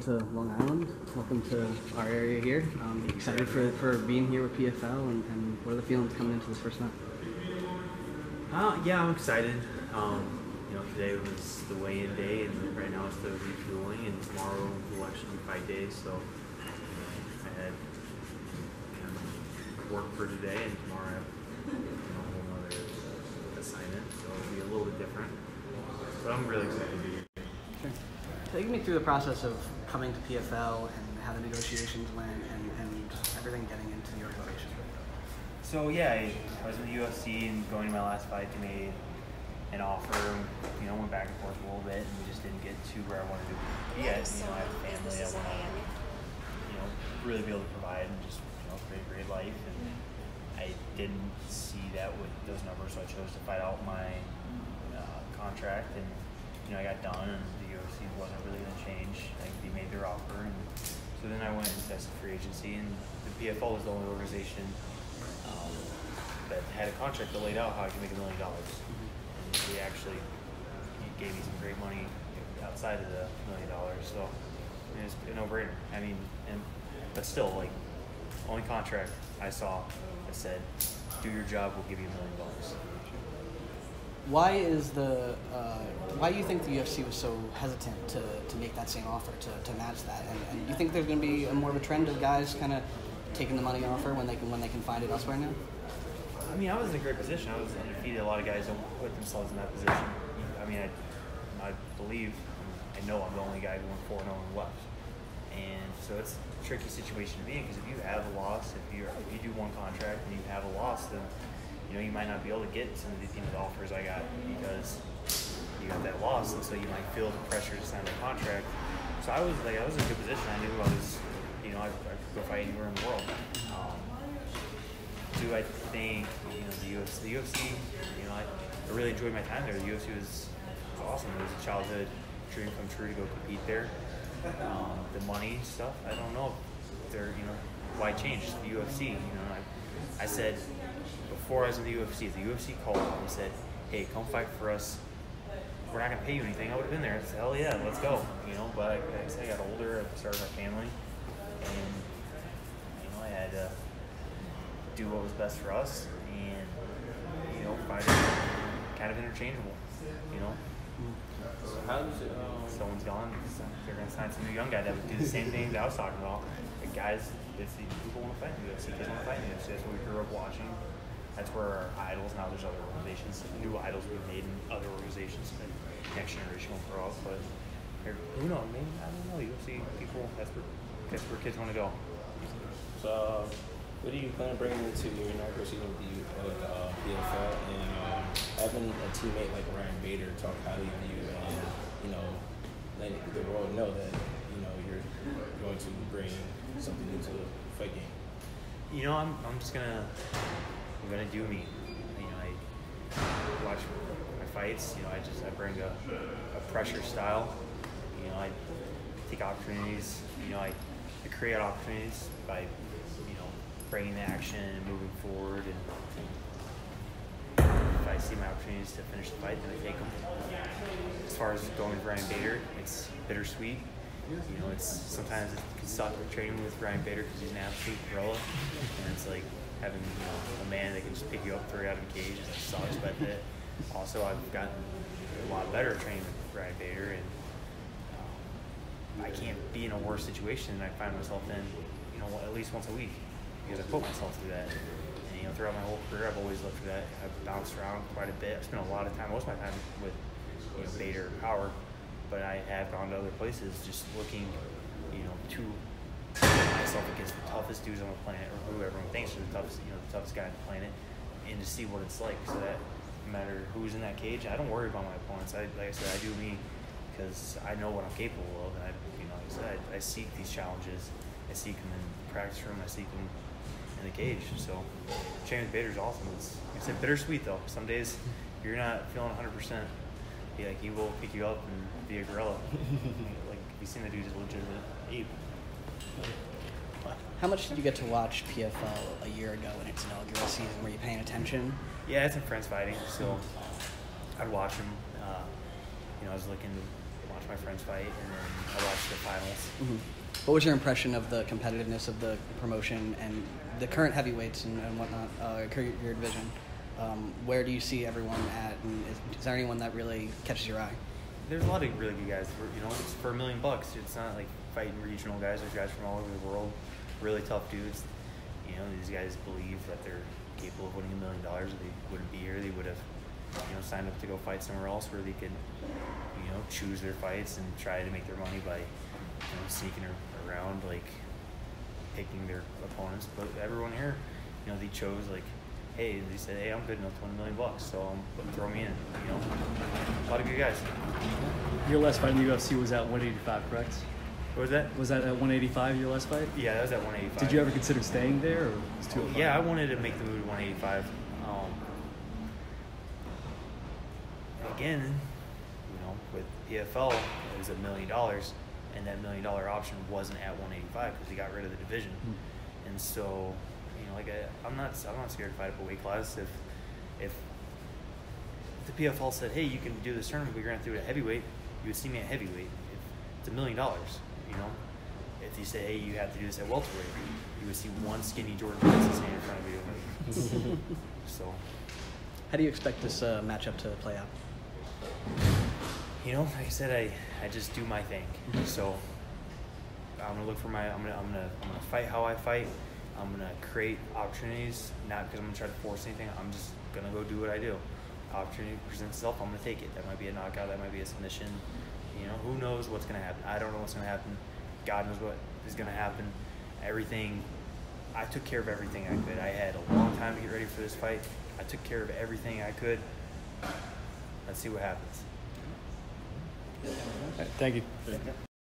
To Long Island. Welcome to our area here. Excited for being here with PFL and what are the feelings coming into this first night? Yeah, I'm excited. Today was the weigh-in day, and right now it's the refueling, and tomorrow will actually be 5 days. So I had work for today, and tomorrow I have a whole other assignment, so it'll be a little bit different. But I'm really excited to be here. Sure. Take me through the process of coming to PFL and how the negotiations went and everything getting into the organization. So yeah, I was in the UFC and going to my last fight, they made an offer, went back and forth a little bit, and we just didn't get to where I wanted to be at. I have a family, I want to, really be able to provide and just, create a great life. And I didn't see that with those numbers, so I chose to fight out my contract, and I got done, and the UFC wasn't really going to change. They made their offer, and so then I went and tested free agency, and the PFL was the only organization that had a contract that laid out how I could make $1 million. And he gave me some great money outside of the $1 million, so it was a no-brainer. But still, only contract I saw that said, "Do your job, we'll give you $1 million." Why do you think the UFC was so hesitant to make that same offer, to match that? And do you think there's going to be more of a trend of guys kind of taking the money offer when they can find it elsewhere now? I was in a great position. I was undefeated. A lot of guys don't put themselves in that position. I believe, I know I'm the only guy who went 4-0 and left. And so it's a tricky situation to be in, because if you have a loss, if you do one contract and you have a loss, then you might not be able to get some of the offers I got because you got that loss, and so you might feel the pressure to sign the contract. So I was in a good position. I knew I was, I could go fight anywhere in the world. Do I think the UFC? I really enjoyed my time there. The UFC was awesome. It was a childhood dream come true to go compete there. The money stuff, I don't know if they're why change the UFC? I said before I was in the UFC, if the UFC called and said, "Hey, come fight for us. We're not going to pay you anything," I would have been there. I said, "Hell yeah, let's go." But I got older, I started my family, and I had to do what was best for us, and fight kind of interchangeable. So how does it? Someone's gone, they're going to sign some new young guy that would do the same thing that I was talking about. The guys, people want to fight in the UFC. Kids want to fight in the UFC. That's what we grew up watching. That's where our idols. Now there's other organizations, new idols we've made in other organizations. And next generation will grow up, but who knows? Maybe, I don't know. UFC people. That's where kids want to go. So, what do you plan on bringing into your inaugural season with the PFL, and having a teammate like Ryan Bader talk highly of you, and let the world know that you're going to bring something into the fight game? I'm gonna do me. I watch my fights. I bring a pressure style. I take opportunities. I create opportunities by bringing the action and moving forward. And if I see my opportunities to finish the fight, then I take them. As far as going with Ryan Bader, it's bittersweet. It's sometimes it can suck training with Ryan Bader because he's an absolute gorilla, and it's like having a man that can just pick you up, throw you out of a cage. It sucks, but also I've gotten a lot better at training with Ryan Bader, and I can't be in a worse situation than I find myself in, at least once a week, because I put myself through that. And throughout my whole career, I've always looked for that. I've bounced around quite a bit. I've spent a lot of time, most of my time with Bader and Power, but I have gone to other places just looking, to put myself against the toughest dudes on the planet, or who everyone thinks are the toughest guy on the planet, and to see what it's like, so that no matter who's in that cage, I don't worry about my opponents. Like I said, I do me, because I know what I'm capable of, and I seek these challenges. I seek them in the practice room. I seek them in the cage. So training with Bader is awesome. It's, like I said, bittersweet though. Some days you're not feeling 100%. He will pick you up and be a gorilla. You've seen the dude's a legitimate ape. How much did you get to watch PFL a year ago in its inaugural season? Were you paying attention? Yeah, I had some friends fighting, so I'd watch them. I was looking to watch my friends fight, and then I watched the finals. Mm-hmm. What was your impression of the competitiveness of the promotion and the current heavyweights and whatnot, your division? Where do you see everyone at, and is there anyone that really catches your eye? There's a lot of really good guys. It's for $1 million. It's not like fighting regional guys. There's guys from all over the world, really tough dudes. These guys believe that they're capable of winning $1 million, or they wouldn't be here. They would have, signed up to go fight somewhere else where they could, choose their fights and try to make their money by, sneaking around, like picking their opponents. But everyone here, they chose hey, they said, hey, I'm good enough to win $1 million, so throw me in. A lot of good guys. Your last fight in the UFC was at 185, correct? What was that? Was that at 185, your last fight? Yeah, that was at 185. Did you ever consider staying there, or was it 205? Yeah, I wanted to make the move to 185. Again, with PFL, it was $1 million, and that $1 million option wasn't at 185 because they got rid of the division. And so, I'm not scared to fight up a weight class. If the PFL said, hey, you can do this tournament, we're going to do it at heavyweight, you would see me at heavyweight. It's $1 million, If you say, hey, you have to do this at welterweight, you would see one skinny Jordan Brunson standing in front of you. So, how do you expect this matchup to play out? Like I said, I just do my thing. So I'm gonna look for I'm gonna fight how I fight. I'm gonna create opportunities, not because I'm gonna try to force anything. I'm just gonna go do what I do. Opportunity presents itself, I'm gonna take it. That might be a knockout, that might be a submission. Who knows what's gonna happen? I don't know what's gonna happen. God knows what is gonna happen. I took care of everything I could. I had a long time to get ready for this fight. I took care of everything I could. Let's see what happens. Thank you.